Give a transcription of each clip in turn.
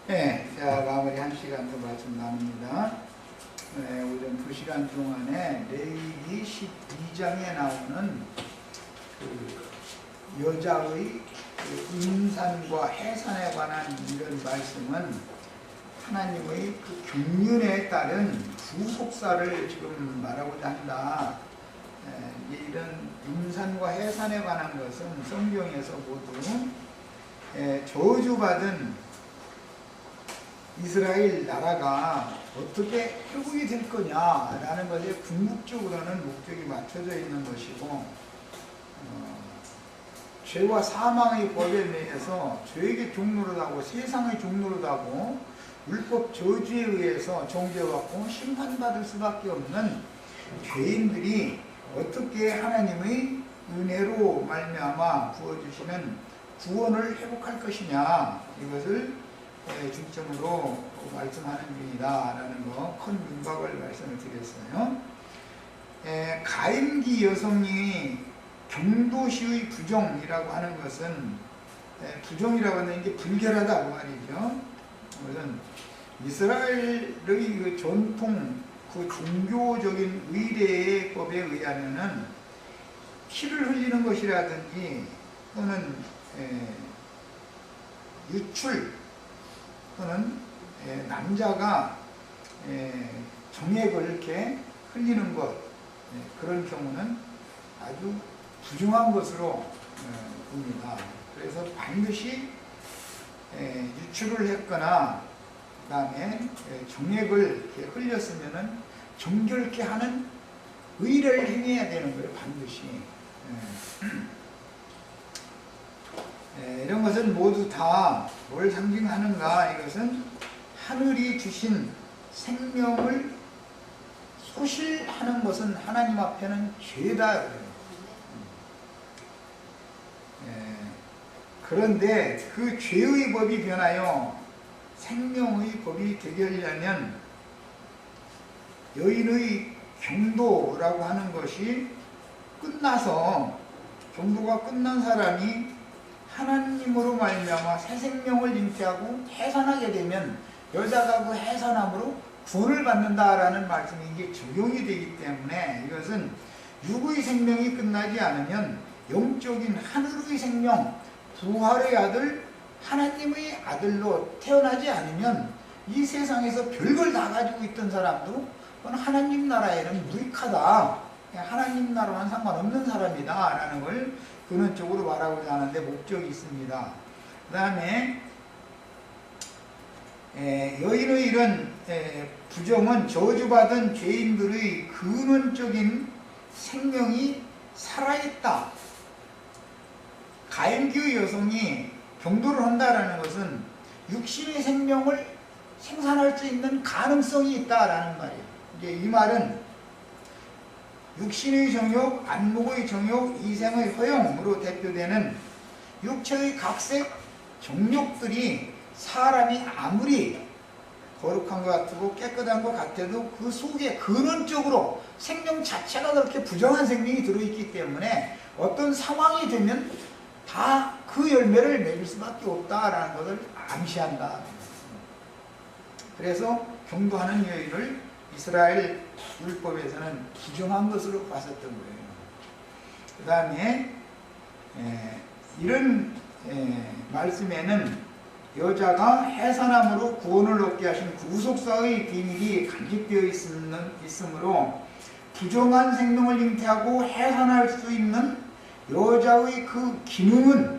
네, 자, 마무리 1시간 더 말씀 나눕니다. 네, 오전 2시간 동안에 레위기 12장에 나오는 그 여자의 그 임산과 해산에 관한 이런 말씀은 하나님의 그 경륜에 따른 구속사를 지금 말하고자 한다. 이런 임산과 해산에 관한 것은 성경에서 모두 저주받은 이스라엘 나라가 어떻게 회복이 될 거냐라는 것에 궁극적으로는 목적이 맞춰져 있는 것이고, 죄와 사망의 법에 의해서 죄에게 종노릇하고 세상의 종노릇하고 율법 저주에 의해서 정죄받고 심판받을 수밖에 없는 죄인들이 어떻게 하나님의 은혜로 말미암아 부어주시는 구원을 회복할 것이냐, 이것을 중점으로 말씀하는 중이다라는 거 큰 민박을 말씀을 드렸어요. 가임기 여성이 경도시의 부정이라고 하는 것은, 부정이라고 하는 게 불결하다고 말이죠. 그것은 이스라엘의 그 전통 그 종교적인 의례법에 의하면은 피를 흘리는 것이라든지 또는 유출 또는 남자가 정액을 이렇게 흘리는 것, 그런 경우는 아주 부정한 것으로 봅니다. 그래서 반드시 유출을 했거나 그 다음에 정액을 이렇게 흘렸으면은 정결케 하는 의례를 행해야 되는 거예요, 반드시. 이런 것은 모두 다 뭘 상징하는가? 이것은 하늘이 주신 생명을 소실하는 것은 하나님 앞에는 죄다. 그런데 그 죄의 법이 변하여 생명의 법이 되게 하려면 여인의 경도라고 하는 것이 끝나서, 경도가 끝난 사람이 하나님으로 말미암아 새 생명을 잉태하고 해산하게 되면 여자가 그 해산함으로 구원을 받는다라는 말씀이 이게 적용이 되기 때문에, 이것은 육의 생명이 끝나지 않으면 영적인 하늘의 생명, 부활의 아들, 하나님의 아들로 태어나지 않으면 이 세상에서 별걸 다 가지고 있던 사람도 하나님 나라에는 무익하다, 하나님 나라와는 상관없는 사람이다 라는 걸 근원적으로 말하고자 하는데 목적이 있습니다. 그 다음에 여인의 이런 부정은 저주받은 죄인들의 근원적인 생명이 살아있다. 가임기의 여성이 경도를 한다라는 것은 육신의 생명을 생산할 수 있는 가능성이 있다라는 말이에요. 이제 이 말은 육신의 정욕, 안목의 정욕, 이생의 허영으로 대표되는 육체의 각색 정욕들이 사람이 아무리 거룩한 것 같고 깨끗한 것 같아도 그 속에 근원적으로 생명 자체가 그렇게 부정한 생명이 들어있기 때문에 어떤 상황이 되면 다 그 열매를 맺을 수밖에 없다라는 것을 암시한다. 그래서 경도하는 여인을 이스라엘 율법에서는 부정한 것으로 봤었던 거예요. 그 다음에 이런 말씀에는 여자가 해산함으로 구원을 얻게 하신 구속사의 비밀이 간직되어 있으므로 부정한 생명을 잉태하고 해산할 수 있는 여자의 그 기능은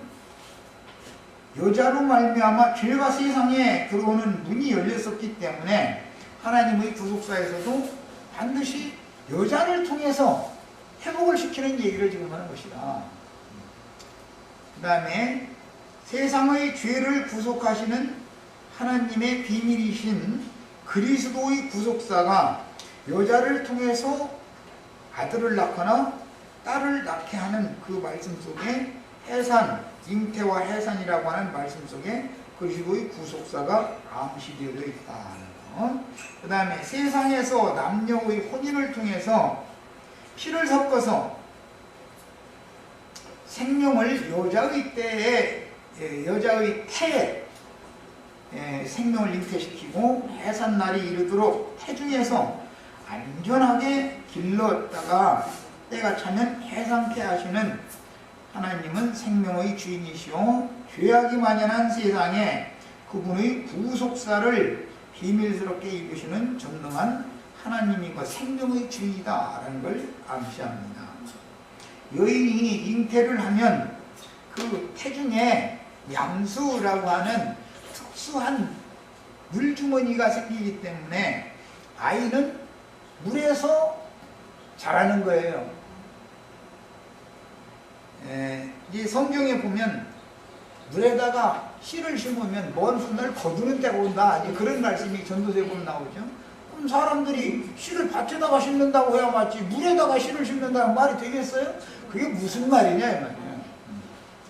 여자로 말미암아 죄가 세상에 들어오는 문이 열렸었기 때문에 하나님의 구속사에서도 반드시 여자를 통해서 회복을 시키는 얘기를 지금 하는 것이다. 그 다음에 세상의 죄를 구속하시는 하나님의 비밀이신 그리스도의 구속사가 여자를 통해서 아들을 낳거나 딸을 낳게 하는 그 말씀 속에 해산, 잉태와 해산이라고 하는 말씀 속에 그리스도의 구속사가 암시되어 있다는 것. 그 다음에 세상에서 남녀의 혼인을 통해서 피를 섞어서 생명을 여자의 태에 생명을 잉태시키고 해산날이 이르도록 태중에서 안전하게 길렀다가 때가 차면 해상케 하시는 하나님은 생명의 주인이시오 죄악이 만연한 세상에 그분의 구속사를 비밀스럽게 이루시는 전능한 하나님이고 생명의 주인이다라는 걸 암시합니다. 여인이 잉태를 하면 그 태중에 양수라고 하는 특수한 물주머니가 생기기 때문에 아이는 물에서 자라는 거예요. 이 성경에 보면 물에다가 씨를 심으면 먼 훗날 거두는 때가 온다. 그런 말씀이 전도서에 보면 나오죠. 그럼 사람들이 씨를 밭에다가 심는다고 해야 맞지 물에다가 씨를 심는다는 말이 되겠어요? 그게 무슨 말이냐 이 말이에요.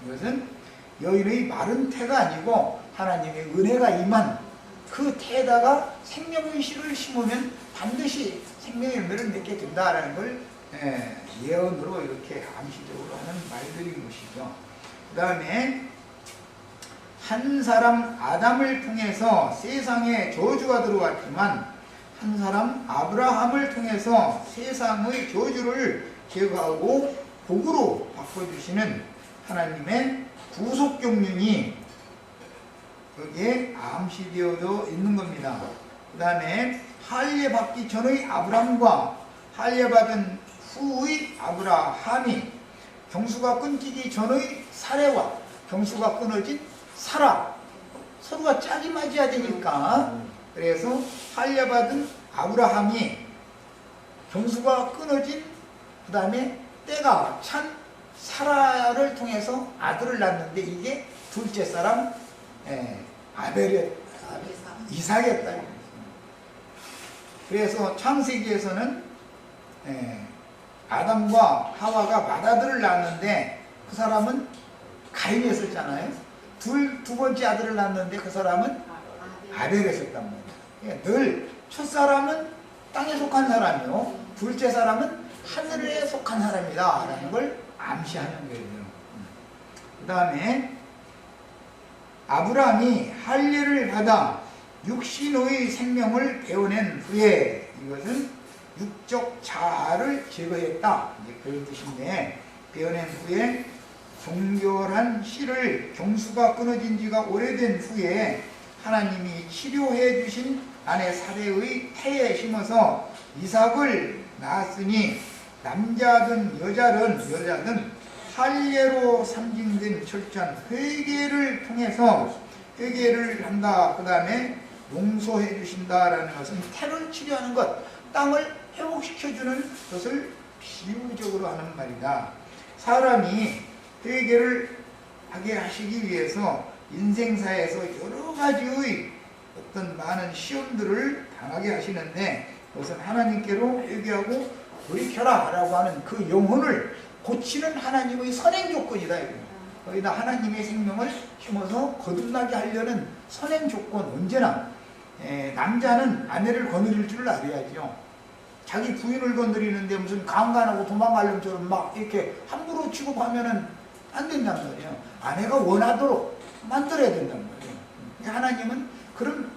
이것은 여인의 마른 태가 아니고 하나님의 은혜가 임한 그 태에다가 생명의 씨를 심으면 반드시 생명의 열매를 맺게 된다라는 걸 예언으로 이렇게 암시적으로 하는 말들인 것이죠. 그 다음에 한 사람 아담을 통해서 세상에 저주가 들어왔지만 한 사람 아브라함을 통해서 세상의 저주를 제거하고 복으로 바꿔주시는 하나님의 구속 경륜이 여기에 암시되어져 있는 겁니다. 그 다음에 할례받기 전의 아브라함과 할례받은 후의 아브라함이 경수가 끊기기 전의 사례와 경수가 끊어진 사라 서로가 짝이 맞아야 되니까 그래서 할례받은 아브라함이 경수가 끊어진 그 다음에 때가 찬 사라를 통해서 아들을 낳는데 이게 둘째 사람 이삭이었다. 그래서 창세기에서는 아담과 하와가 맏아들을 낳았는데 그 사람은 가인이었었잖아요. 두 번째 아들을 낳았는데 그 사람은 아벨이었단 말이에요. 늘 첫사람은 땅에 속한 사람이요 둘째 사람은 하늘에 속한 사람이다 라는 걸 암시하는 거예요. 그 다음에 아브라함이 할례를 받아 육신의 생명을 베어낸 후에 이것은 육적 자아를 제거했다 그런 뜻인데 베어낸 후에 종결한 씨를 경수가 끊어진 지가 오래된 후에 하나님이 치료해 주신 아내 사레의 태에 심어서 이삭을 낳았으니 남자든 여자든 할례로 상징된 철저한 회개를 통해서 회개를 한다. 그 다음에 용서해 주신다라는 것은 태를 치료하는 것, 땅을 회복시켜주는 것을 비유적으로 하는 말이다. 사람이 회개를 하게 하시기 위해서 인생사에서 여러 가지의 어떤 많은 시험들을 당하게 하시는데 그것은 하나님께로 회개하고 돌이켜라 라고 하는 그 영혼을 고치는 하나님의 선행 조건이다. 거기다 하나님의 생명을 심어서 거듭나게 하려는 선행 조건 언제나 남자는 아내를 거느릴 줄 알아야죠. 자기 부인을 건드리는데 무슨 강간하고 도망가려면처럼 막 이렇게 함부로 취급하면은 안 된단 말이에요. 아내가 원하도록 만들어야 된단 말이에요. 하나님은 그런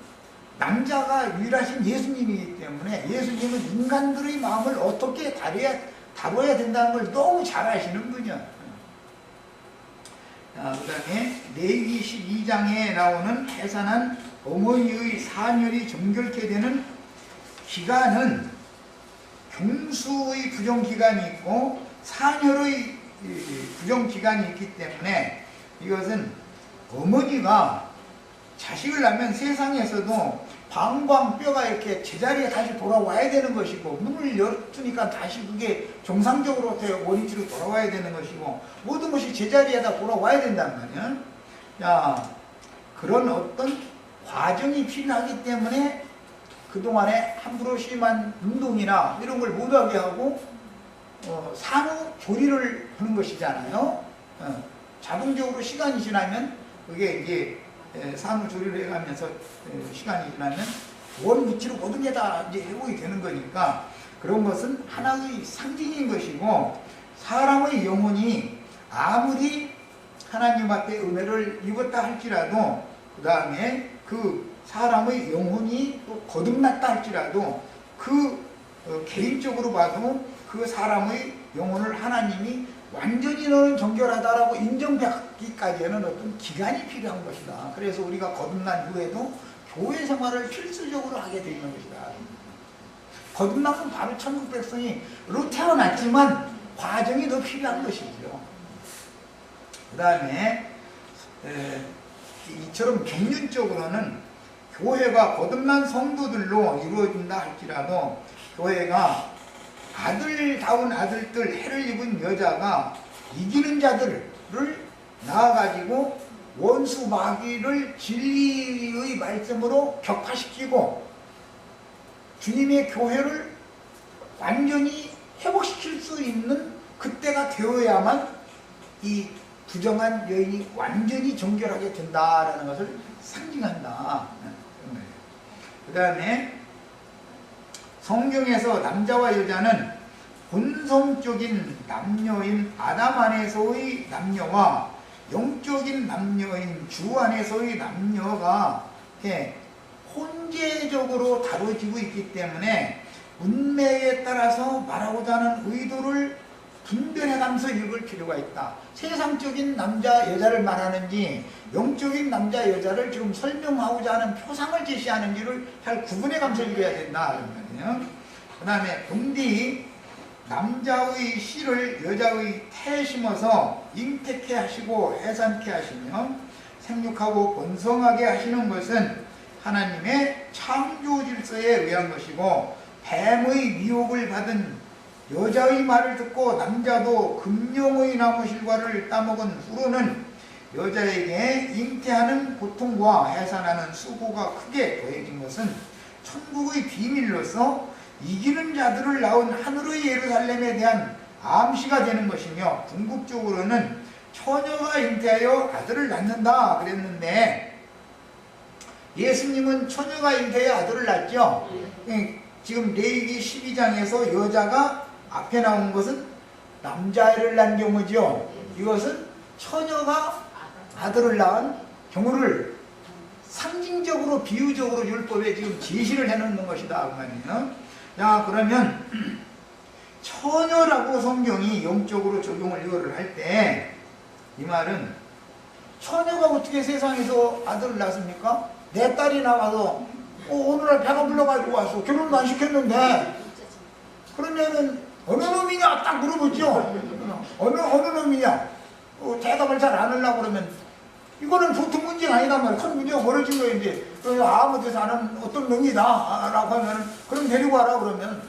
남자가 유일하신 예수님이기 때문에 예수님은 인간들의 마음을 어떻게 다뤄야 된다는 걸 너무 잘 아시는 분이야. 그 다음에 레위기 12장에 나오는 해산한 어머니의 사멸이 정결케 되는 기간은 경수의 부정기간이 있고 사멸의 부정기간이 있기 때문에 이것은 어머니가 자식을 낳으면 세상에서도 방광 뼈가 이렇게 제자리에 다시 돌아와야 되는 것이고 문을 열었으니까 다시 그게 정상적으로 원위치로 돌아와야 되는 것이고 모든 것이 제자리에다 돌아와야 된단 말이야. 자, 그런 어떤 과정이 필요하기 때문에 그동안에 함부로 심한 운동이나 이런 걸 못하게 하고 산후조리를 하는 것이잖아요. 자동적으로 시간이 지나면 그게 이제 산후조리를 해가면서 시간이 지나면 원위치로 모든 게 다 이제 회복이 되는 거니까 그런 것은 하나의 상징인 것이고 사람의 영혼이 아무리 하나님 앞에 은혜를 입었다 할지라도 그 다음에 그 사람의 영혼이 또 거듭났다 할지라도 그 개인적으로 봐도 그 사람의 영혼을 하나님이 완전히 너는 정결하다라고 인정받기까지는 어떤 기간이 필요한 것이다. 그래서 우리가 거듭난 후에도 교회 생활을 필수적으로 하게 되는 것이다. 거듭나면 바로 천국 백성이로 태어났지만 과정이 더 필요한 것이죠. 그 다음에 이처럼 경륜적으로는 교회가 거듭난 성도들로 이루어진다 할지라도 교회가 아들다운 아들들, 해를 입은 여자가 이기는 자들을 낳아가지고 원수 마귀를 진리의 말씀으로 격파시키고 주님의 교회를 완전히 회복시킬 수 있는 그때가 되어야만 이 부정한 여인이 완전히 정결하게 된다라는 것을 상징한다. 그 다음에 성경에서 남자와 여자는 본성적인 남녀인 아담 안에서의 남녀와 영적인 남녀인 주 안에서의 남녀가 혼재적으로 다뤄지고 있기 때문에 운명에 따라서 말하고자 하는 의도를 분별해가면서 읽을 필요가 있다. 세상적인 남자 여자를 말하는지 영적인 남자 여자를 지금 설명하고자 하는 표상을 제시하는지를 잘 구분해가면서 읽어야 된다. 그 다음에 본디 남자의 씨를 여자의 태에 심어서 잉태케 하시고 해산케 하시며 생육하고 번성하게 하시는 것은 하나님의 창조 질서에 의한 것이고, 뱀의 미혹을 받은 여자의 말을 듣고 남자도 금령의 나무 실과를 따먹은 후로는 여자에게 잉태하는 고통과 해산하는 수고가 크게 더해진 것은 천국의 비밀로서 이기는 자들을 낳은 하늘의 예루살렘에 대한 암시가 되는 것이며, 궁극적으로는 처녀가 잉태하여 아들을 낳는다 그랬는데 예수님은 처녀가 잉태하여 아들을 낳았죠. 지금 레위기 12장에서 여자가 앞에 나온 것은 남자애를 낳은 경우죠. 이것은 처녀가 아들을 낳은 경우를 상징적으로 비유적으로 율법에 지금 제시를 해놓는 것이다 그 말이에요. 자, 그러면 처녀라고 성경이 영적으로 적용을 이거를 할 때 이 말은 처녀가 어떻게 세상에서 아들을 낳습니까? 내 딸이 나와서 오늘날 배가 불러가지고 왔어. 결혼도 안 시켰는데 그러면은 어느 놈이냐 딱 물어보죠. 어느 놈이냐 대답을 잘 안 하려고 그러면 이거는 보통 문제가 아니단 말이야. 큰 문제가 벌어진 거예요. 이제 아무 데서 아는 어떤 놈이다 라고 하면 그럼 데리고 와라 그러면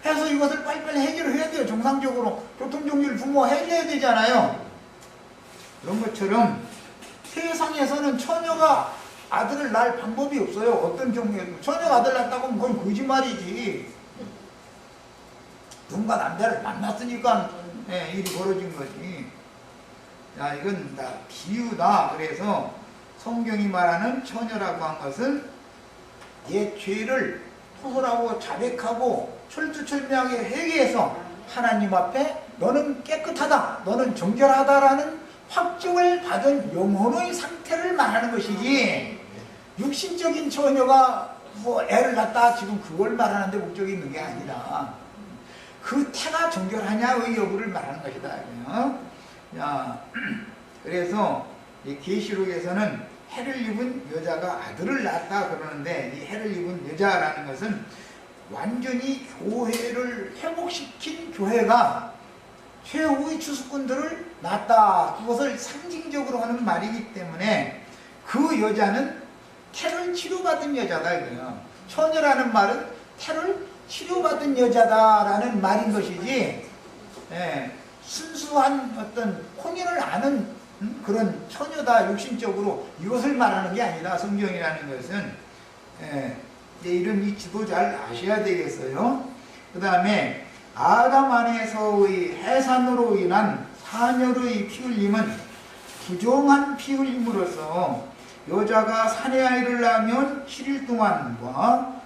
해서 이것을 빨리빨리 해결을 해야 돼요. 정상적으로 교통정리를 부모가 해줘야 되잖아요. 그런 것처럼 세상에서는 처녀가 아들을 낳을 방법이 없어요. 어떤 경우에도 처녀가 아들 낳았다고 하면 그건 거짓말이지. 누군가 남자를 만났으니까 일이 벌어진 거지. 자, 이건 다 비유다. 그래서 성경이 말하는 처녀라고 한 것은 옛 죄를 토설하고 자백하고 철두철미하게 회개해서 하나님 앞에 너는 깨끗하다, 너는 정결하다라는 확증을 받은 영혼의 상태를 말하는 것이지, 육신적인 처녀가 뭐 애를 낳다 지금 그걸 말하는데 목적이 있는 게 아니라 그 태가 정결하냐의 여부를 말하는 것이다. 자, 그래서 이 계시록에서는 해를 입은 여자가 아들을 낳았다 그러는데 이 해를 입은 여자라는 것은 완전히 교회를 회복시킨 교회가 최후의 추수꾼들을 낳았다, 그것을 상징적으로 하는 말이기 때문에 그 여자는 태를 치료받은 여자다 이거예요. 처녀라는 말은 태를 치료받은 여자다라는 말인 것이지, 순수한 어떤 혼인을 아는 그런 처녀다 육신적으로 이것을 말하는 게 아니다. 성경이라는 것은 이런 이치도 잘 아셔야 되겠어요. 그 다음에 아담 안에서의 해산으로 인한 사녀의 피 흘림은 부정한 피 흘림으로서 여자가 사내 아이를 낳으면 7일 동안과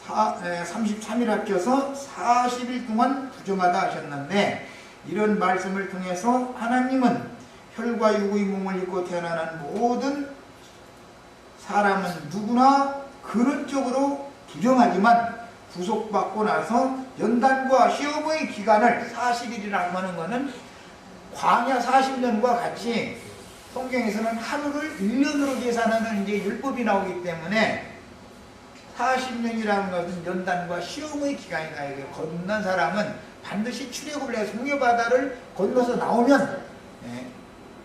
33일 합쳐서 40일 동안 부정하다 하셨는데, 이런 말씀을 통해서 하나님은 혈과 육의 몸을 입고 태어나는 모든 사람은 누구나 근원적으로 부정하지만 구속받고 나서 연단과 시험의 기간을 40일이라고 하는 것은 광야 40년과 같이 성경에서는 하루를 1년으로 계산하는 이제 율법이 나오기 때문에 40년이라는 것은 연단과 시험의 기간이다. 건넌 사람은 반드시 출애굽을 해서 홍해바다를 건너서 나오면,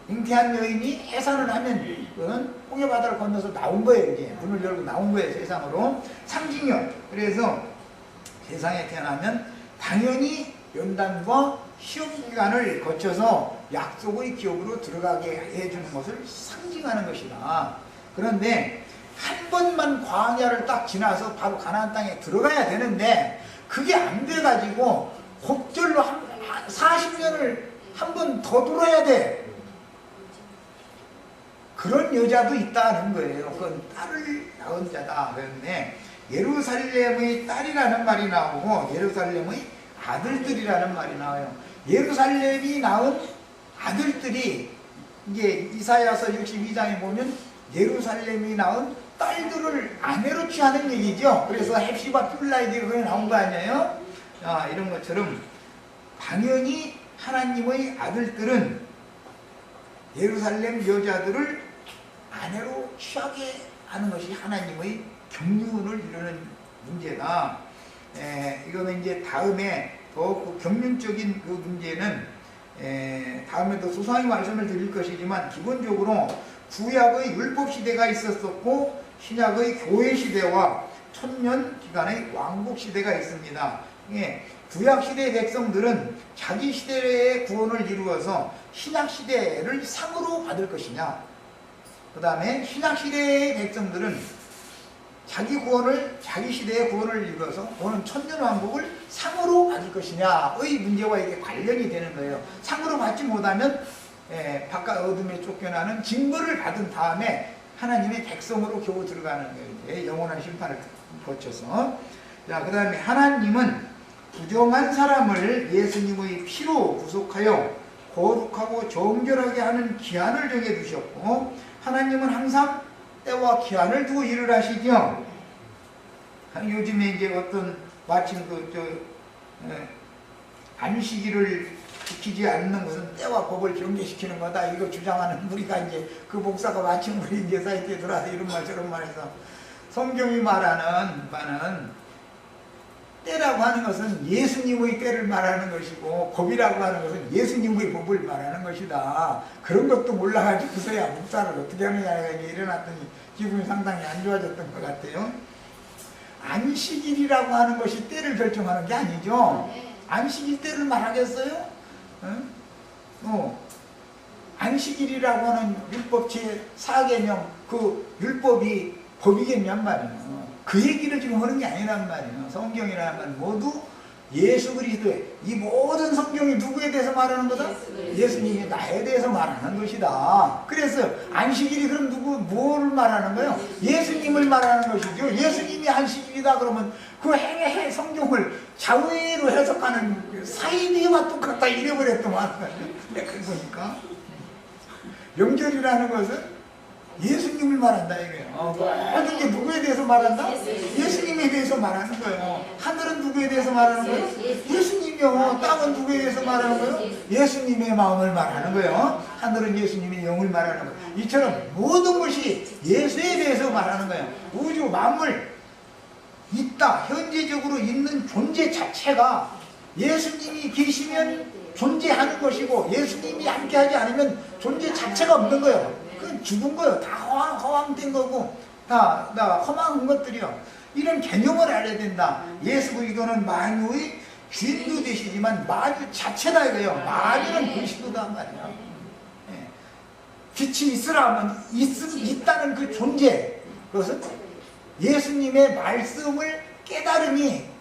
잉태한 여인이 해산을 하면 그건 홍해바다를 건너서 나온 거예요. 이제 문을 열고 나온 거예요. 세상으로. 상징력. 그래서 세상에 태어나면 당연히 연단과 시험 기간을 거쳐서 약속의 기업으로 들어가게 해주는 것을 상징하는 것이다. 그런데 한 번만 광야를 딱 지나서 바로 가나안 땅에 들어가야 되는데 그게 안 돼가지고 곡절로 40년을 한 번 더 돌아야 돼. 그런 여자도 있다는 거예요. 그건 딸을 낳은 자다. 그런데 예루살렘의 딸이라는 말이 나오고 예루살렘의 아들들이라는 말이 나와요. 예루살렘이 낳은 아들들이 이제 이사야서 62장에 보면 예루살렘이 낳은 딸들을 아내로 취하는 얘기죠. 그래서 헵시바 필라이드가 거기 나온 거 아니에요? 이런 것처럼 당연히 하나님의 아들들은 예루살렘 여자들을 아내로 취하게 하는 것이 하나님의 경륜을 이루는 문제다. 이거는 이제 다음에 더 그 경륜적인 그 문제는 다음에 더 소상히 말씀을 드릴 것이지만 기본적으로 구약의 율법 시대가 있었었고 신약의 교회 시대와 천년 기간의 왕국 시대가 있습니다. 구약 시대의 백성들은 자기 시대의 구원을 이루어서 신약 시대를 상으로 받을 것이냐, 그 다음에 신약 시대의 백성들은 자기 시대의 구원을 이루어서 오는 천년 왕국을 상으로 받을 것이냐의 문제와 이게 관련이 되는 거예요. 상으로 받지 못하면 바깥 어둠에 쫓겨나는 징벌을 받은 다음에 하나님의 백성으로 겨우 들어가는 거예요. 영원한 심판을 거쳐서. 자, 그 다음에 하나님은 부정한 사람을 예수님의 피로 구속하여 거룩하고 정결하게 하는 기한을 정해두셨고 하나님은 항상 때와 기한을 두고 일을 하시죠. 요즘에 이제 어떤 마침 안식일을 지키지 않는 것은 때와 법을 경계시키는 거다. 이거 주장하는 무리가 이제 그 목사가 마침 우리 이제 사이트에 들어와서 이런 말 저런 말해서 성경이 말하는 바는 때라고 하는 것은 예수님의 때를 말하는 것이고 법이라고 하는 것은 예수님의 법을 말하는 것이다. 그런 것도 몰라가지고서야 목사를 어떻게 하느냐가 일어났더니 기분이 상당히 안 좋아졌던 것 같아요. 안식일이라고 하는 것이 때를 결정하는 게 아니죠. 안식일 때를 말하겠어요? 안식일이라고 하는 율법 제4계명 그 율법이 법이겠냔 말이에요. 그 얘기를 지금 하는 게 아니란 말이에요. 성경이라는 건 모두 예수 그리스도의 이 모든 성경이 누구에 대해서 말하는 거다? 예수님이 나에 대해서 말하는 것이다. 그래서 안식일이 그럼 뭐를 말하는 거예요? 예수님을 말하는 것이죠. 예수님이 안식일이다 그러면 그 행의 성경을 자의로 해석하는 사이비와 똑같다 이래버렸더만. 그러니까 명절이라는 것은 예수님을 말한다 이거예요. 모든 게 누구에 대해서 말한다? 예수님에 대해서 말하는 거예요. 하늘은 누구에 대해서 말하는 거예요? 예수님이요. 땅은 누구에 대해서 말하는 거예요? 예수님의 마음을 말하는 거예요. 하늘은 예수님의 영을 말하는 거예요. 이처럼 모든 것이 예수에 대해서 말하는 거예요. 우주 만물 있다. 현재적으로 있는 존재 자체가 예수님이 계시면 존재하는 것이고 예수님이 함께하지 않으면 존재 자체가 없는 거예요. 죽은 거예요. 다 허황된 거고 다 험한 것들이요. 이런 개념을 알아야 된다. 예수 그리스도는 만유의 주인도 되시지만 만유 자체다 이거예요. 만유는 그리스도단 말이야. 빛이 있으라 하면 있다는 그 존재, 그것은 예수님의 말씀을 깨닫는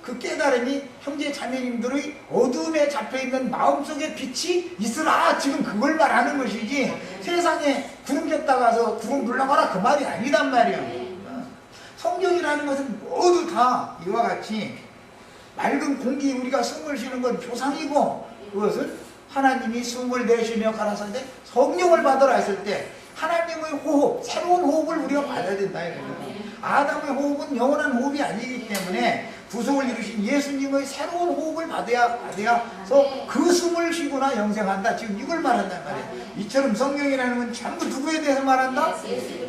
그 깨달음이 형제 자매님들의 어둠에 잡혀있는 마음속에 빛이 있으라. 지금 그걸 말하는 것이지 세상에 구름 꼈다 가서 구름 물러가라 그 말이 아니단 말이에요. 성경이라는 것은 모두 다 이와 같이 맑은 공기 우리가 숨을 쉬는 건 조상이고 그것은 하나님이 숨을 내쉬며 가라사대 성령을 받으라 했을 때 하나님의 호흡, 새로운 호흡을 우리가 받아야 된다 이거예요. 아담의 호흡은 영원한 호흡이 아니기 때문에 구속을 이루신 예수님의 새로운 호흡을 받아야서 그 숨을 쉬거나 영생한다. 지금 이걸 말한단 말이에요. 이처럼 성경이라는 건 전부 누구에 대해서 말한다?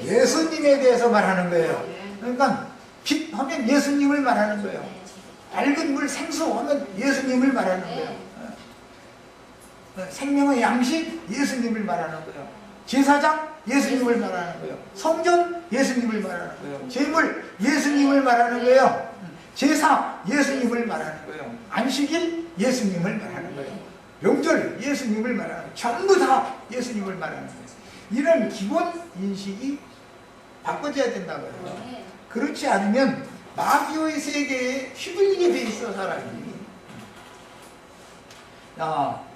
예수님에 대해서 말하는 거예요. 그러니까 빛 하면 예수님을 말하는 거예요. 밝은 물 생수 하면 예수님을 말하는 거예요. 생명의 양식 예수님을 말하는 거예요. 제사장 예수님을 말하는 거예요. 성전 예수님을 말하는 거예요. 제물 예수님을 말하는 거예요. 제사 예수님을 말하는 거예요. 안식일 예수님을 말하는 거예요. 명절 예수님을 말하는 거예요. 전부 다 예수님을 말하는 거예요. 이런 기본 인식이 바꿔져야 된다고요. 그렇지 않으면 마귀의 세계에 휘둘리게 돼 있어 사람이.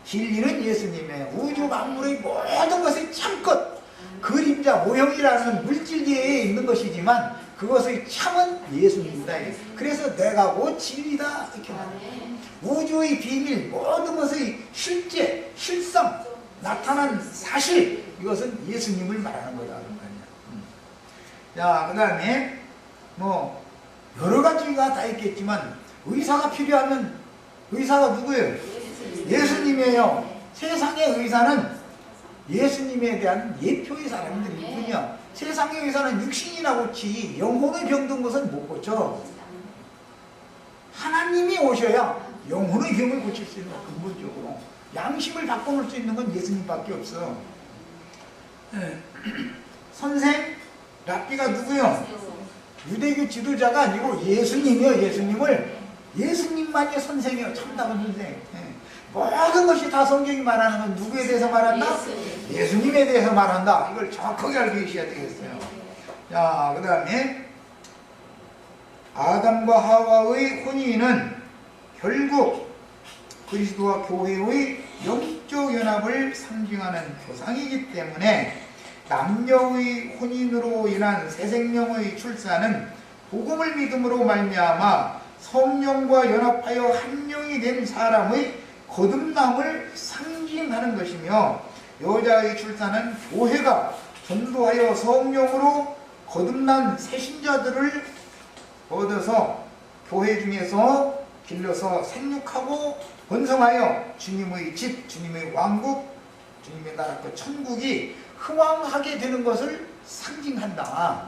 진리는 예수님의 우주 만물의 모든 것의 참것 그림자 모형이라는 물질계에 있는 것이지만 그것의 참은 예수님이다. 그래서 내가 곧 진리다 이렇게 말해요. 우주의 비밀 모든 것의 실제 실성 나타난 사실 이것은 예수님을 말하는 거다. 자, 그 다음에 뭐 여러 가지가 다 있겠지만 의사가 필요하면 의사가 누구예요? 예수님이에요. 세상의 의사는 예수님에 대한 예표의 사람들이군요. 세상의 의사는 육신이나 고치 영혼의 병든 것은 못 고쳐. 하나님이 오셔야 영혼의 병을 고칠 수 있는 근본적으로 양심을 바꿔놓을 수 있는 건 예수님밖에 없어. 선생 랍비가 누구요? 유대교 지도자가 아니고 예수님이요. 예수님만이 선생이요. 참다운 선생. 모든 것이 다 성경이 말하는 건 누구에 대해서 말한다? 예수님에 대해서 말한다. 이걸 정확하게 알고 계셔야 되겠어요. 자, 그 다음에 아담과 하와의 혼인은 결국 그리스도와 교회의 영적 연합을 상징하는 표상이기 때문에 남녀의 혼인으로 인한 새 생명의 출산은 복음을 믿음으로 말미암아 성령과 연합하여 한 명이 된 사람의 거듭남을 상징하는 것이며 여자의 출산은 교회가 전도하여 성령으로 거듭난 새신자들을 얻어서 교회 중에서 길러서 생육하고 번성하여 주님의 집, 주님의 왕국, 주님의 나라 그 천국이 흥왕하게 되는 것을 상징한다.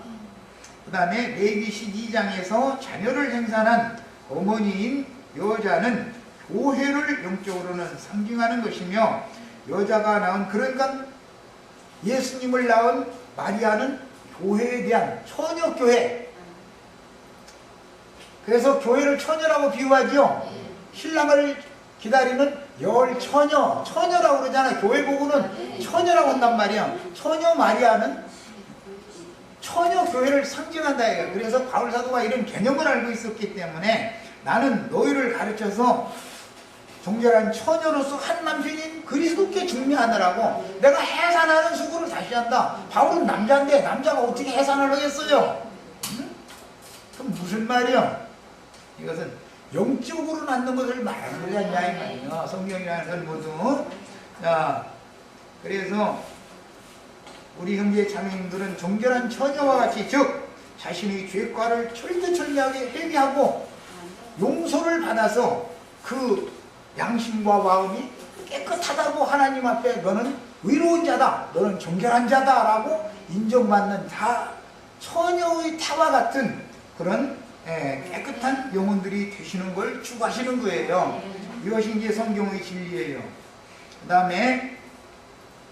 그 다음에 레위기 12장에서 자녀를 생산한 어머니인 여자는 교회를 영적으로는 상징하는 것이며 여자가 낳은 그러니까 예수님을 낳은 마리아는 교회에 대한 처녀교회. 그래서 교회를 처녀라고 비유하지요. 신랑을 기다리는 열처녀, 처녀라고 그러잖아요. 교회 보고는 처녀라고 한단 말이야. 처녀 마리아는 처녀교회를 상징한다 해요. 그래서 바울사도가 이런 개념을 알고 있었기 때문에 나는 너희를 가르쳐서 정결한 처녀로서 한 남편인 그리스도께 중매하느라고 내가 해산하는 수고를 다시 한다. 바울은 남자인데 남자가 어떻게 해산을 하겠어요? 그럼 무슨 말이야? 이것은 영적으로 낳는 것을 말하는 거지 않냐 이 말이야. 성경이라는 건 모두. 자, 그래서 우리 형제 자매님들은 정결한 처녀와 같이 즉 자신의 죄과를 철두철미하게 회개하고 용서를 받아서 그 양심과 마음이 깨끗하다고 하나님 앞에 너는 의로운 자다, 너는 정결한 자다 라고 인정받는 다 처녀의 타와 같은 그런 깨끗한 영혼들이 되시는 걸 추구하시는 거예요. 이것이 이제 성경의 진리예요. 그 다음에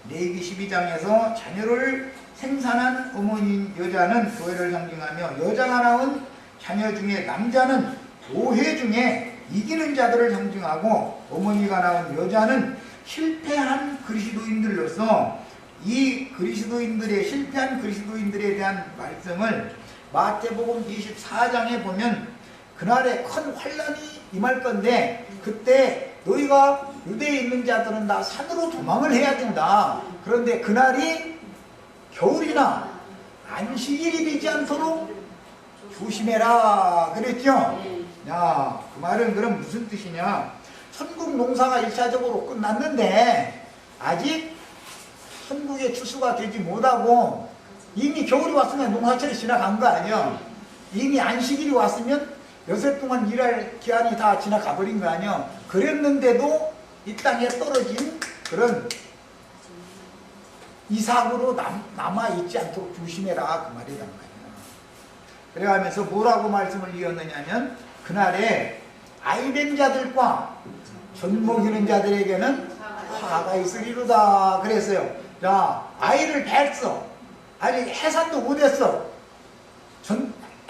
레위기 12장에서 자녀를 생산한 어머니인 여자는 교회를 상징하며 여자가 낳은 자녀 중에 남자는 교회 중에 이기는 자들을 상징하고 어머니가 낳은 여자는 실패한 그리스도인들로서 이 그리스도인들의 실패한 그리스도인들에 대한 말씀을 마태복음 24장에 보면 그날에 큰 환란이 임할 건데 그때 너희가 유대에 있는 자들은 다 산으로 도망을 해야 된다. 그런데 그날이 겨울이나 안식일이 되지 않도록 조심해라 그랬죠. 야, 그 말은 그럼 무슨 뜻이냐? 천국 농사가 1차적으로 끝났는데 아직 천국의 추수가 되지 못하고 이미 겨울이 왔으면 농사철이 지나간 거 아니야. 이미 안식일이 왔으면 여섯 동안 일할 기한이 다 지나가 버린 거 아니야. 그랬는데도 이 땅에 떨어진 그런 이삭으로 남아있지 않도록 조심해라 그 말이란 말이야. 그래가면서 뭐라고 말씀을 이었느냐면 그날에 아이된 자들과 젖 먹이는 자들에게는 화가 있으리로다 그랬어요. 자, 아이를 뱄어. 아직 해산도 못했어.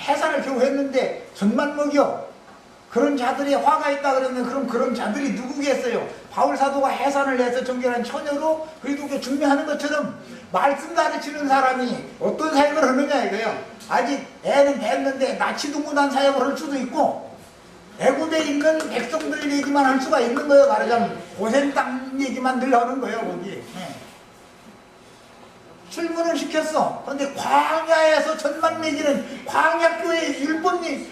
해산을 겨우 했는데 젖만 먹여. 그런 자들이 화가 있다 그러면 그럼 그런 자들이 누구겠어요? 바울 사도가 해산을 해서 정결한 처녀로 그리스도께 중매하는 것처럼 말씀 가르치는 사람이 어떤 사역을 하느냐 이거예요. 아직 애는 뱄는데 나치도 못한 사역을 할 수도 있고 애굽에 있는 백성들 얘기만 할 수가 있는 거예요. 말하자면 고센 땅 얘기만 늘 하는 거예요. 거기 출문을 시켰어. 그런데 광야에서 젖만 먹이는 광야교회의 율법이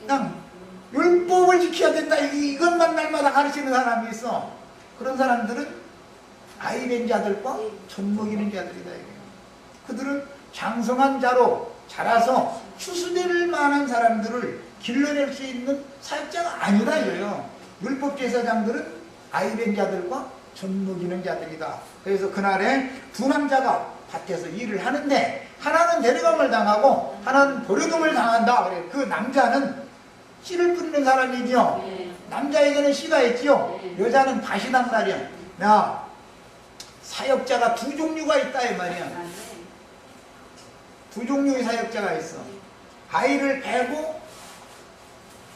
그냥 율법을 지켜야 된다 이것만 날마다 가르치는 사람이 있어. 그런 사람들은 아이된 자들과 젖 먹이는 자들이다 이거예요. 그들은 장성한 자로 자라서 추수될 만한 사람들을 길러낼 수 있는 사역자가 아니다 이거예요. 율법 제사장들은 아이된 자들과 젖 먹이는 자들이다. 그래서 그날에 두 남자가 밭에서 일을 하는데 하나는 데려감을 당하고 하나는 버려둠을 당한다. 그래. 그 남자는 씨를 뿌리는 사람이죠. 남자에게는 씨가 있지요. 여자는 밭이란 말이야. 야, 사역자가 두 종류가 있다 이 말이야. 두 종류의 사역자가 있어. 아이를 베고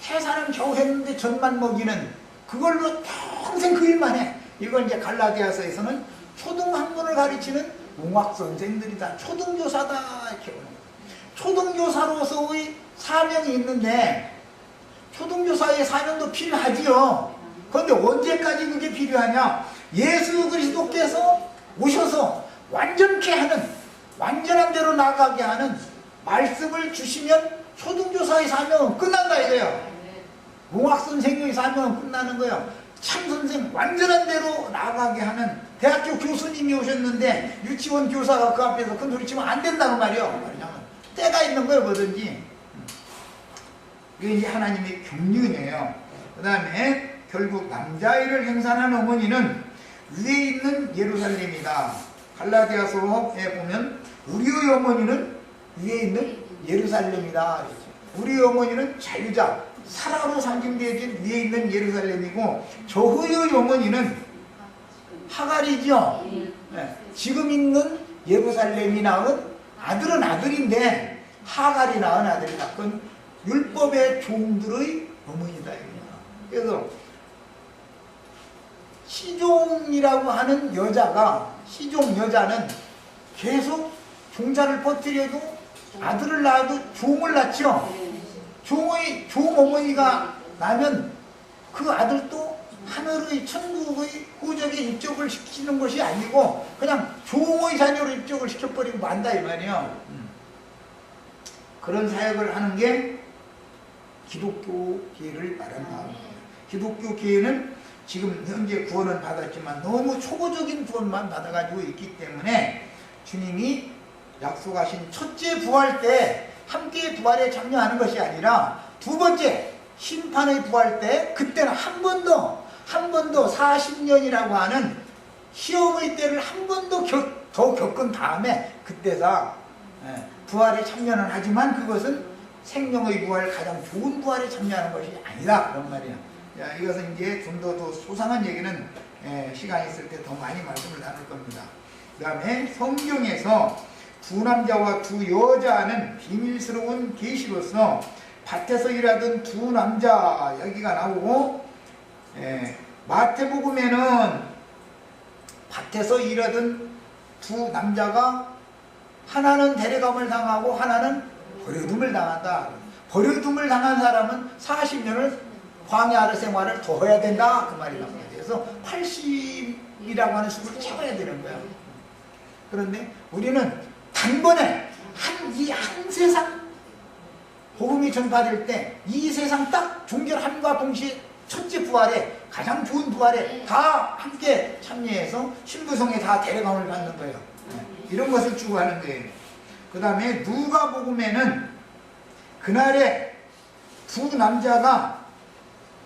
해산은 겨우 했는데 젖만 먹이는 그걸로 평생 그 일만 해. 이걸 이제 갈라디아서에서는 초등학문을 가르치는 웅학선생들이다. 초등교사다 이렇게 보는 거예요. 초등교사로서의 사명이 있는데 초등교사의 사명도 필요하지요. 그런데 언제까지 그게 필요하냐? 예수 그리스도께서 오셔서 완전케 하는 완전한 대로 나가게 하는 말씀을 주시면 초등교사의 사명은 끝난다 이거예요. 웅학선생의 사명은 끝나는 거예요. 참선생 완전한 대로 나가게 하는 대학교 교수님이 오셨는데 유치원 교사가 그 앞에서 큰 소리 치면 안 된다는 말이에요. 때가 있는 거예요 뭐든지. 이게 이제 하나님의 경륜이에요. 그 다음에 결국 남자아이를 행산한 어머니는 위에 있는 예루살렘이다. 갈라디아서에 보면 우리의 어머니는 위에 있는 예루살렘이다. 우리의 어머니는 자유자 사라로 상징되어진 위에 있는 예루살렘이고 저의 어머니는 하갈이죠. 네. 지금 있는 예루살렘이 낳은 아들은 아들인데 하갈이 낳은 아들이다. 그건 율법의 종들의 어머니다. 그래서 시종이라고 하는 여자가 시종 여자는 계속 종자를 퍼뜨려도 아들을 낳아도 종을 낳죠. 종 어머니가 나면 그 아들도 하늘의 천국의 호적에 입적을 시키는 것이 아니고 그냥 종의 자녀로 입적을 시켜버리고 만다 이 말이에요. 그런 사역을 하는 게 기독교계를 말한다. 기독교계는 지금 현재 구원은 받았지만 너무 초보적인 구원만 받아가지고 있기 때문에 주님이 약속하신 첫째 부활 때 함께 부활에 참여하는 것이 아니라 두 번째 심판의 부활 때 그때는 한 번 더 40년이라고 하는 시험의 때를 한 번 더 겪은 다음에 그때다 부활에 참여는 하지만 그것은 생명의 부활 가장 좋은 부활에 참여하는 것이 아니다 그런 말이야. 야, 이것은 이제 좀 더 소상한 얘기는 시간이 있을 때 더 많이 말씀을 나눌 겁니다. 그 다음에 성경에서 두 남자와 두 여자는 비밀스러운 계시로서 밭에서 일하던 두 남자 여기가 나오고 마태복음에는 밭에서 일하던 두 남자가 하나는 데려감을 당하고 하나는 버려둠을 당한다. 버려둠을 당한 사람은 40년을 광야 생활을 더 해야 된다 그 말이란 말이에요. 그래서 80이라고 하는 수를 채워야 되는 거야. 그런데 우리는 단번에 이 한 세상 복음이 전파될 때 이 세상 딱 종결함과 동시에 첫째 부활에 가장 좋은 부활에 다 함께 참여해서 신부성에 다 데려감을 받는 거예요. 이런 것을 추구하는 거예요. 그 다음에 누가복음에는 그날에 두 남자가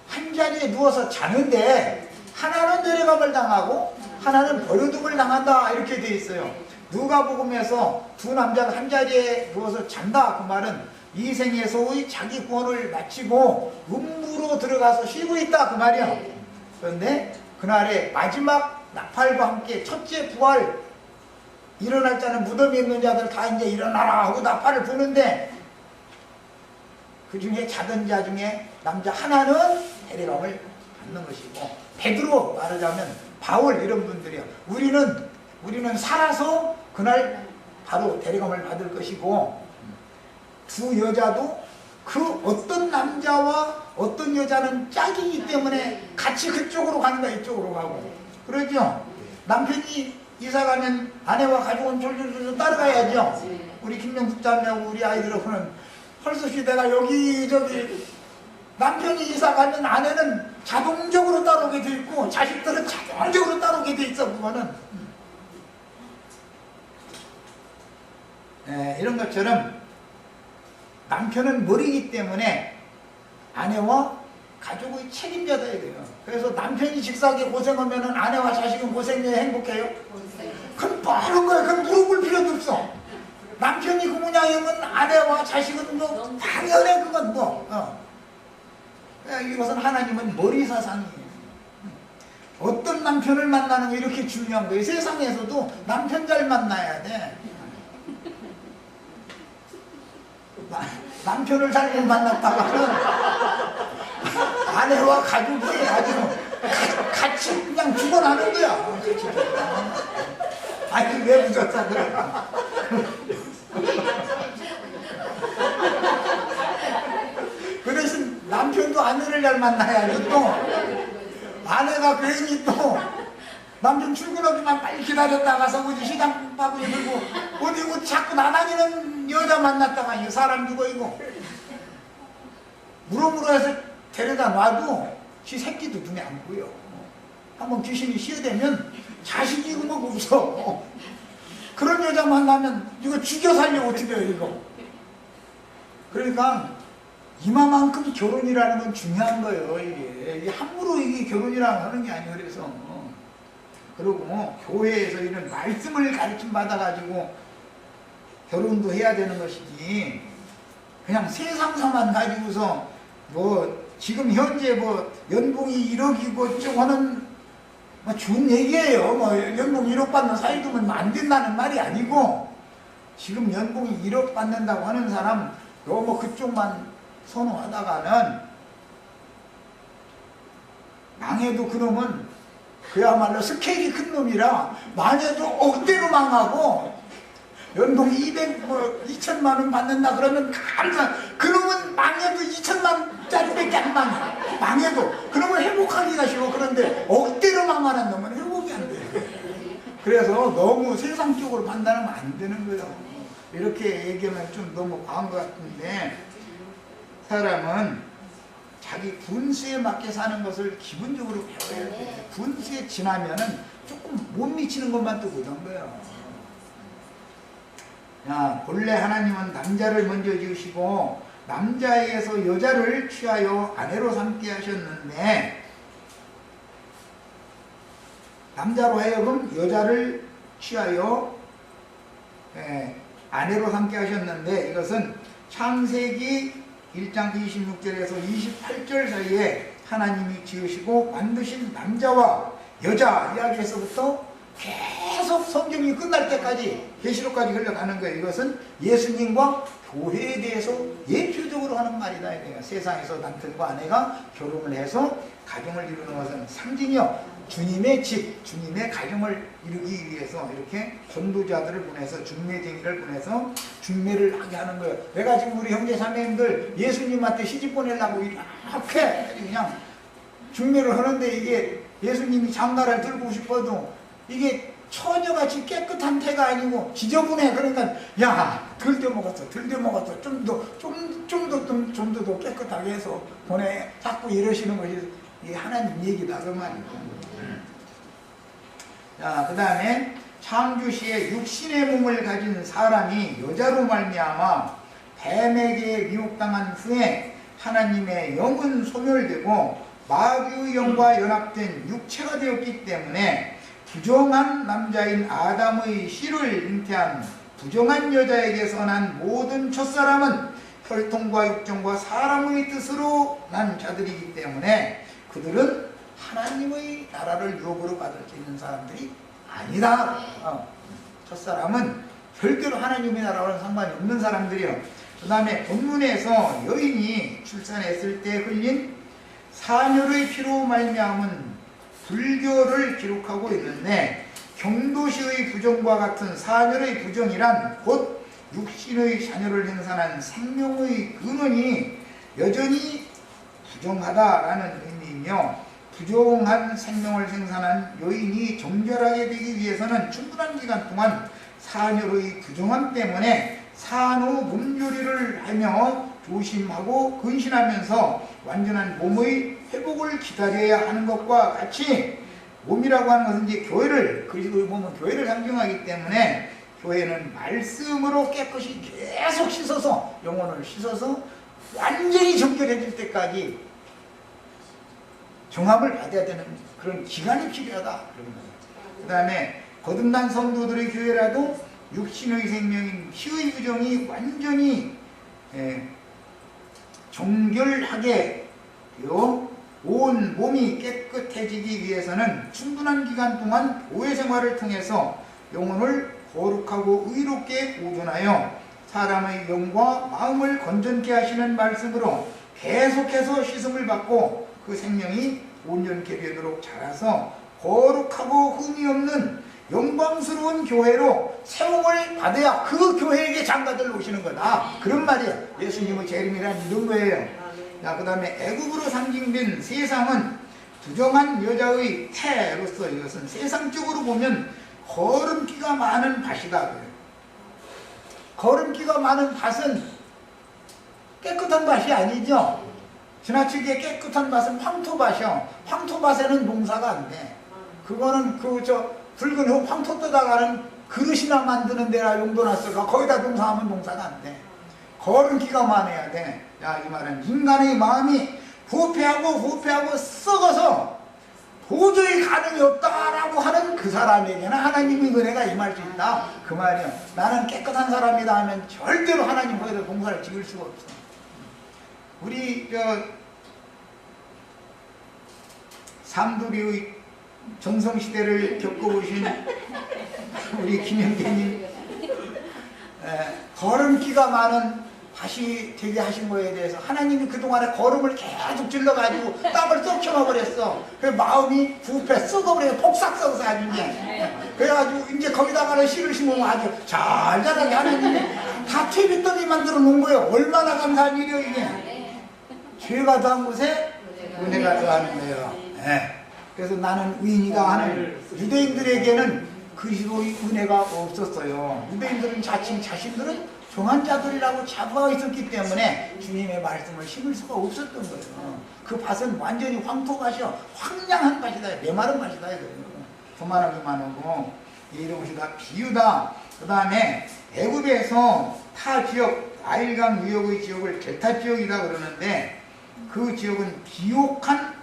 한 자리에 누워서 자는데 하나는 내려감을 당하고 하나는 버려둠을 당한다 이렇게 돼 있어요. 누가복음에서 두 남자가 한 자리에 누워서 잔다 그 말은 이 생에서의 자기 구원을 마치고 음부로 들어가서 쉬고 있다 그 말이야. 그런데 그날에 마지막 나팔과 함께 첫째 부활 일어날 자는 무덤에 있는 자들 다 이제 일어나라 하고 나팔을 부는데 그 중에 자던 자 중에 남자 하나는 데려감을 받는 것이고 베드로 말하자면 바울 이런 분들이요. 우리는 살아서 그날 바로 데려감을 받을 것이고 두 여자도 그 어떤 남자와 어떤 여자는 짝이기 때문에 같이 그쪽으로 가는 거야 이쪽으로 가고 그러죠. 남편이 이사 가면 아내와 가족은 졸졸졸 따라가야죠. 우리 김명숙 자매하고 우리 아이들하고는 헐수 시대가 여기저기 남편이 이사 가면 아내는 자동적으로 따라오게 돼 있고 자식들은 자동적으로 따라오게 돼 있어. 그거는 이런 것처럼 남편은 머리이기 때문에 아내와 가족의 책임져야 돼요. 그래서 남편이 직사하게 고생하면 아내와 자식은 고생해야 행복해요? 그건 뻔한 거야. 그건 물어볼 필요도 없어. 남편이 그 모양이면 아내와 자식은 뭐 당연해. 그건 이것은 하나님은 머리 사상이에요. 어떤 남편을 만나는 게 이렇게 중요한 거예요. 세상에서도 남편 잘 만나야 돼. 남편을 잘못 만났다가는 아내와 가족이 아주 같이 그냥 죽어나는 거야. 아니 왜 무섭다 그래. 그 대신 남편도 아내를 잘 만나야지 또 아내가 괜히 또 남편 출근하기만 빨리 기다렸다 가서 어디 시장 바구니 들고 어디 자꾸 나다니는 여자 만났다가 이 사람 죽어 이거 무럭무럭 해서 데려다 놔도 지 새끼도 눈에 안 보여. 한번 귀신이 씌어대면 자식이 뭐 없어. 그런 여자 만나면 이거 죽여 살려 어떻게 해요 이거. 그러니까 이마만큼 결혼이라는 건 중요한 거예요. 이게 함부로 이게 결혼이라고 하는 게 아니에요. 그래서 그리고 교회에서 이런 말씀을 가르침 받아가지고 결혼도 해야 되는 것이지 그냥 세상사만 가지고서 뭐 지금 현재 뭐 연봉이 1억이고 어쩌고는 뭐 좋은 얘기예요. 뭐 연봉 1억 받는 사이 두면 안 된다는 말이 아니고 지금 연봉이 1억 받는다고 하는 사람 뭐 그쪽만 선호하다가는 망해도 그놈은 그야말로 스케일이 큰 놈이라 망해도 억대로 망하고 연봉 2천만 원 받는다 그러면 항상 그놈은 망해도 2천만 원짜리밖에 안 망해. 망해도 그놈은 회복하기가 쉬워. 그런데 억대로 망하는 놈은 회복이 안 돼. 그래서 너무 세상적으로 판단하면 안 되는 거예요. 이렇게 얘기하면 좀 너무 과한 것 같은데 사람은 자기 분수에 맞게 사는 것을 기본적으로 배워야 돼. 분수에 지나면은 조금 못 미치는 것만 또 그런 거예요. 야, 본래 하나님은 남자를 먼저 지으시고 남자에게서 여자를 취하여 아내로 삼게 하셨는데 남자로 하여금 여자를 취하여 아내로 삼게 하셨는데 이것은 창세기 1장 26절에서 28절 사이에 하나님이 지으시고 만드신 남자와 여자 이야기에서부터 계속 성경이 끝날 때까지 계시록까지 흘러가는 거예요. 이것은 예수님과 교회에 대해서 예표적으로 하는 말이다. 세상에서 남편과 아내가 결혼을 해서 가정을 이루는 것은 상징이요. 주님의 집, 주님의 가정을 이루기 위해서 이렇게 전도자들을 보내서 중매쟁이를 보내서 중매를 하게 하는 거예요. 내가 지금 우리 형제 자매님들 예수님한테 시집 보내려고 이렇게 그냥 중매를 하는데 이게 예수님이 장가를 들고 싶어도 이게 처녀같이 깨끗한 태가 아니고 지저분해. 그러니까 야 들대먹었어 좀 더 깨끗하게 해서 보내. 자꾸 이러시는 것이 이게 하나님 얘기다 그 말이고. 자, 그 다음에 창조시에 육신의 몸을 가진 사람이 여자로 말미암아 뱀에게 미혹당한 후에 하나님의 영은 소멸되고 마귀의 영과 연합된 육체가 되었기 때문에 부정한 남자인 아담의 씨를 잉태한 부정한 여자에게서 난 모든 첫사람은 혈통과 육정과 사람의 뜻으로 난 자들이기 때문에 그들은 하나님의 나라를 유업으로 받을 수 있는 사람들이 아니다. 첫사람은 절대로 하나님의 나라와는 상관이 없는 사람들이요. 그 다음에 본문에서 여인이 출산했을 때 흘린 사녀의 피로 말미암은 불교를 기록하고 있는데, 경도시의 부정과 같은 사녀의 부정이란 곧 육신의 자녀를 생산한 생명의 근원이 여전히 부정하다라는 의미이며, 부정한 생명을 생산한 여인이 정결하게 되기 위해서는 충분한 기간 동안 사녀의 부정함 때문에 산후 몸조리를 하며 조심하고 근신하면서 완전한 몸의 회복을 기다려야 하는 것과 같이, 몸이라고 하는 것은 이제 교회를, 그리스도의 몸은 교회를 상징하기 때문에 교회는 말씀으로 깨끗이 계속 씻어서, 영혼을 씻어서 완전히 정결해질 때까지 정함을 받아야 되는 그런 기간이 필요하다. 그 다음에 거듭난 성도들의 교회라도 육신의 생명인 피의 부정이 완전히 정결하게 온 몸이 깨끗해지기 위해서는 충분한 기간 동안 교회 생활을 통해서 영혼을 거룩하고 의롭게 보존하여 사람의 영과 마음을 건전케 하시는 말씀으로 계속해서 씻음을 받고 그 생명이 온전케 되도록 자라서 거룩하고 흠이 없는 영광스러운 교회로 세움을 받아야 그 교회에게 장가들 오시는 거다. 그런 말이에요. 예수님의 재림이란 이런 거예요. 자, 그 다음에 애굽으로 상징된 세상은 부정한 여자의 태로서 이것은 세상적으로 보면 거름기가 많은 밭이다. 거름기가 많은 밭은 깨끗한 밭이 아니죠. 지나치게 깨끗한 밭은 황토밭이요. 황토밭에는 농사가 안 돼. 그거는 붉은 황토 떠다가는 그릇이나 만드는 데나 용도놨어가 거기다 농사하면 농사가 안 돼. 거름기가 많아야 돼. 야, 이 말은 인간의 마음이 부패하고 썩어서 도저히 가능이 없다라고 하는 그 사람에게는 하나님의 은혜가 임할 수 있다. 그 말이요. 나는 깨끗한 사람이다 하면 절대로 하나님 거기다 농사를 지을 수가 없어. 우리 삼두리의 전성시대를 겪어보신 우리 김영재님, 거름기가 많은 밭이 되게 하신 거에 대해서 하나님이 그동안에 거름을 계속 질러가지고 땅을 썩혀버렸어. 그 마음이 부패 썩어버려. 폭삭 썩어서 아주 이제. 그래가지고 이제 거기다가는 씨를 심으면 아주 잘 자라게 하나님이 다 퇴비더미 만들어 놓은 거예요. 얼마나 감사한 일이에요 이게. 죄가 더한 곳에 은혜가 더하는 거예요. 그래서 나는 의인이다 하는 유대인들에게는 그리스도의 은혜가 없었어요. 유대인들은 자신들은 정한 자들이라고 자부하고 있었기 때문에 주님의 말씀을 심을 수가 없었던 거예요. 그 밭은 완전히 황토밭이요. 황량한 밭이다. 메마른 밭이다. 조만하기만 하고 이런 것이 다 비유다. 그 다음에 애굽에서 타 지역, 나일강 유역의 지역을 델타 지역이다 그러는데, 그 지역은 비옥한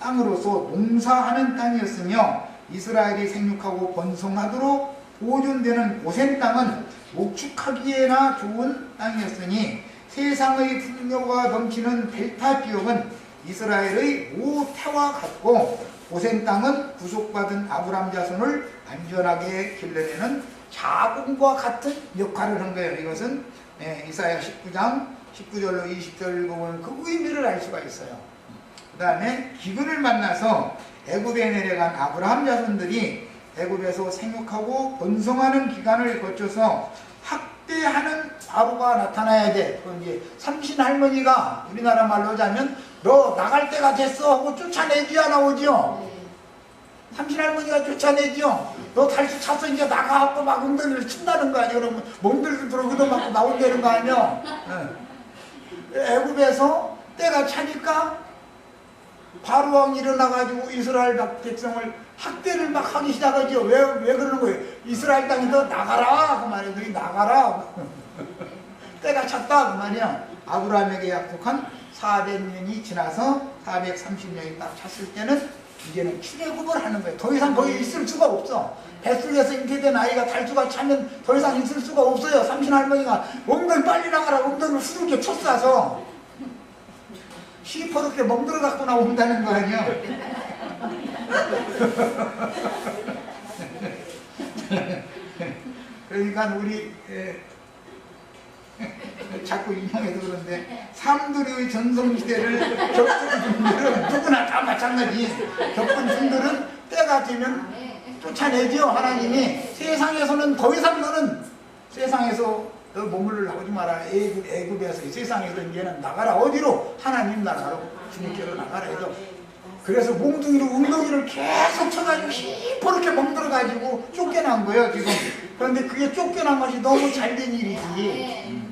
땅으로서 농사하는 땅이었으며 이스라엘이 생육하고 번성하도록 보존되는 고센 땅은 목축하기에나 좋은 땅이었으니 세상의 풍요가 넘치는 델타 지역은 이스라엘의 모태와 같고 고센 땅은 구속받은 아브람 자손을 안전하게 길러내는 자궁과 같은 역할을 한 거예요. 이것은 이사야 19장 19절로 20절 보면 그 의미를 알 수가 있어요. 그 다음에 기근을 만나서 애굽에 내려간 아브라함 자손들이 애굽에서 생육하고 번성하는 기간을 거쳐서 학대하는 바로가 나타나야 돼. 그 이제 삼신 할머니가 우리나라 말로 하자면 너 나갈 때가 됐어 하고 쫓아내줘야 나오죠. 삼신 할머니가 쫓아내죠. 너 다시 차서 이제 나가갖고 막 엉덩이를 친다는 거 아니야. 그러면 멍들들 들어오기도 막 나온다는 거 아니야. 애굽에서 때가 차니까 바로왕 일어나가지고 이스라엘 백성을 학대를 막 하기 시작하죠. 왜 그러는 거예요? 이스라엘 땅에서 나가라 그 말이에요. 너희 나가라. 때가 찼다 그 말이야. 아브라함에게 약속한 400년이 지나서 430년이 딱 찼을 때는 이제는 출애굽을 하는 거예요. 더 이상 거기 있을 수가 없어. 뱃속에서 잉태된 아이가 달수가 차면 더 이상 있을 수가 없어요. 삼신할머니가 엉덩이 빨리 나가라 엉덩이를 수두룩게 쳤어서 시퍼렇게 멍들어 갖고 나온다는 거 아니야. 그러니까 우리 자꾸 인용해도 그런데 삼두류의 전성시대를 겪은 분들은 누구나 다 마찬가지. 겪은 분들은 때가 되면 쫓아내죠. 하나님이 세상에서는 더 이상 너는 세상에서 너 머물러 나오지 마라. 애굽에서 세상에서 이제는 나가라. 어디로? 하나님 나라로 주님께로 나가라 해서 그래서 몽둥이로 웅덩이를 계속 쳐가지고 시퍼렇게 멍들어가지고 쫓겨난 거예요 지금. 그런데 그게 쫓겨난 것이 너무 잘된 일이지.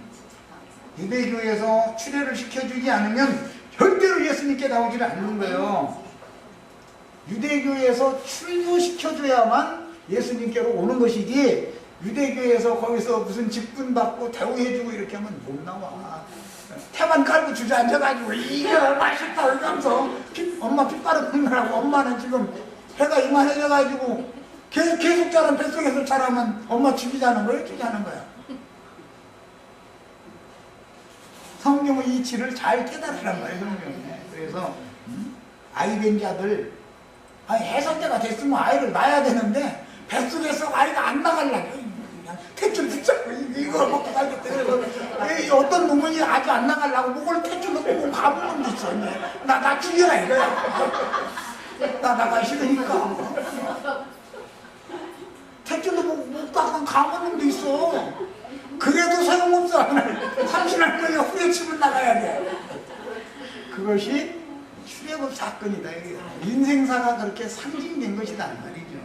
유대교에서 출애를 시켜주지 않으면 절대로 예수님께 나오지를 않는 거예요. 유대교에서 출교시켜줘야만 예수님께로 오는 것이지 유대교에서 거기서 무슨 직분 받고 대우해주고 이렇게 하면 못 나와. 태만 깔고 주저앉아가지고 이거 맛있다 이러면서 엄마 핏바람 먹느라고 엄마는 지금 해가 이만해져가지고 계속 자란 뱃속에서 자라면 엄마 죽이자는 거예요? 죽이자는 거야. 성경의 이치를 잘 깨달으란 말이에요. 성경에. 그래서 아이 된 자들 해산대가 됐으면 아이를 낳아야 되는데 뱃속에서 아이가 안 나가려고 탯줄 붙잡고 이거 먹고 살겠대. 어떤 놈이 아직 안 나가려고 목을 탯줄 넣고 가보는 놈도 있어. 나 죽여라 이거야. 나 나가기 싫으니까. 탯줄도 못 닦은 가보는 놈도 있어. 그래도 소용없어. 삼신할머니가 후려치면 나가야 돼. 그것이 출애굽 사건이다. 인생사가 그렇게 상징된 것이다 말이죠.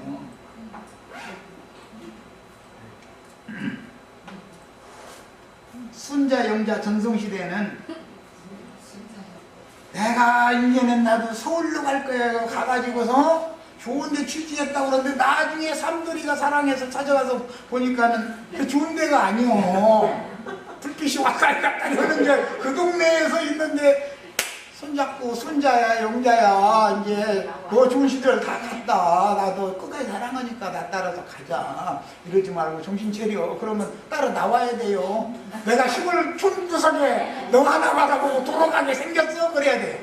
순자 영자 전성시대는 내가 이제는 나도 서울로 갈 거야 가가지고서 좋은데 취직했다고 그러는데 나중에 삼돌이가 사랑해서 찾아가서 보니까는 그 좋은 데가 아니오. 불빛이 왔다 갔다 이러는데 그 동네에서 있는데 손잡고 순자야 영자야 이제 너 좋은 시절 다 갔다. 나도 끝까지 사랑하니까 나 따라서 가자. 이러지 말고 정신 차려. 그러면 따라 나와야 돼요. 내가 시골 촌구석에 너 하나 받아보고 돌아가게 생겼어? 그래야 돼.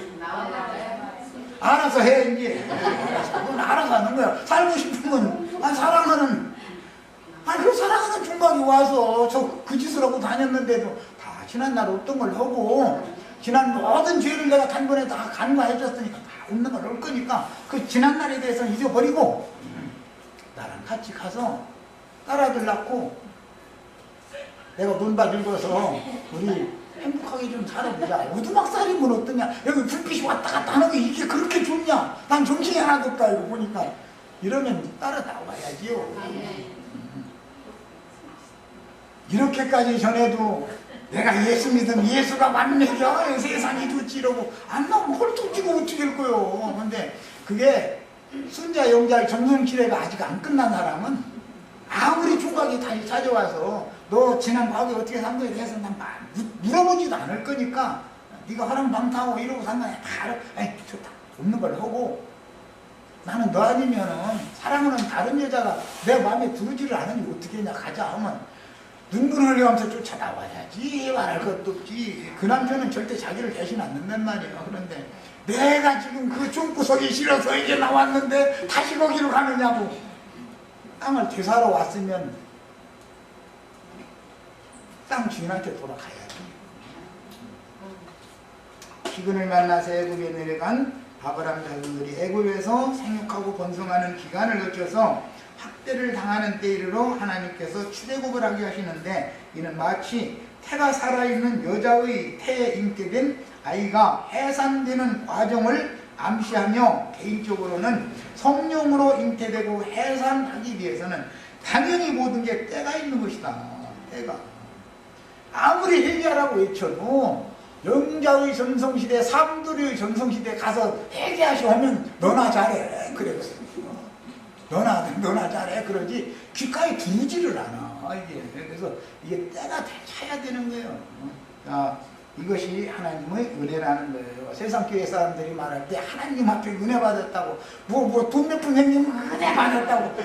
알아서 해 이제. 그건 알아서 하는 거야. 살고 싶으면 사랑하는 그 사랑하는 총각이 와서 저 그 짓을 하고 다녔는데도 다 지난날 없던 걸 하고 지난 모든 죄를 내가 단번에 다 간과해 줬으니까 다 없는 걸 올 거니까 그 지난날에 대해서 잊어버리고 나랑 같이 가서 딸아들 낳고 내가 문밭 읽어서 우리 행복하게 좀 살아보자. 오두막살이면 어떠냐. 여기 불빛이 왔다 갔다 하는 게 이게 그렇게 좋냐. 난 정신이 하나도 없다 이거 보니까. 이러면 따라 나와야지요. 이렇게까지 전에도 내가 예수 믿으면 예수가 만내겨 세상이 좋지 이러고 안 나오면 헐떡지고 어떻게 할 거요. 근데 그게 순자 영자의 정성치레가 아직 안 끝난 사람은 아무리 총각이 다시 찾아와서 너 지난 과거에 어떻게 산 거에 대해서 난 물어보지도 않을 거니까 네가 화랑방탕하고 이러고 산 거야. 다 에이 좋다. 없는 걸 하고 나는 너 아니면은 사랑하는 다른 여자가 내 마음에 들지를 않으니 어떻게 했냐 가자 하면 눈물 흘려가면서 쫓아나와야지. 말할 것도 없지. 그 남자는 절대 자기를 대신 않는단 말이에요. 그런데 내가 지금 그 촌구석이 싫어서 이제 나왔는데 다시 거기로 가느냐고. 땅을 되사러 왔으면 땅 주인한테 돌아가야지. 기근을 만나서 애굽에 내려간 아브라함 자손들이 애굽에서 생육하고 번성하는 기간을 거쳐서 학대를 당하는 때 이르러 하나님께서 출애굽을 하게 하시는데 이는 마치 태가 살아있는 여자의 태에 잉태된 아이가 해산되는 과정을 암시하며 개인적으로는 성령으로 잉태되고 해산하기 위해서는 당연히 모든 게 때가 있는 것이다. 때가 아무리 회개하라고 외쳐도 영자의 전성시대, 삼두리의 전성시대 가서 회개하시오 하면 너나 잘해 그랬어. 너나 잘해 그러지 귓가에 두지를 않아 이게. 그래서 이게 때가 차야 되는 거예요. 자, 이것이 하나님의 은혜라는 거예요. 세상 교회 사람들이 말할 때 하나님 앞에 은혜 받았다고 돈 몇 푼 생기면 은혜 받았다고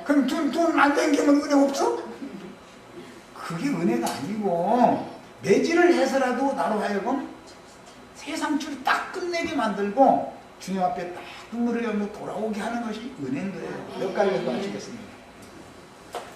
그럼 돈 안 생기면 은혜 없어? 그게 은혜가 아니고 매질을 해서라도 나로 하여금 세상줄 딱 끝내게 만들고 주님 앞에 딱 눈물을 흘려 돌아오게 하는 것이 은혜인 거예요. 몇 가지 더 하시겠습니다.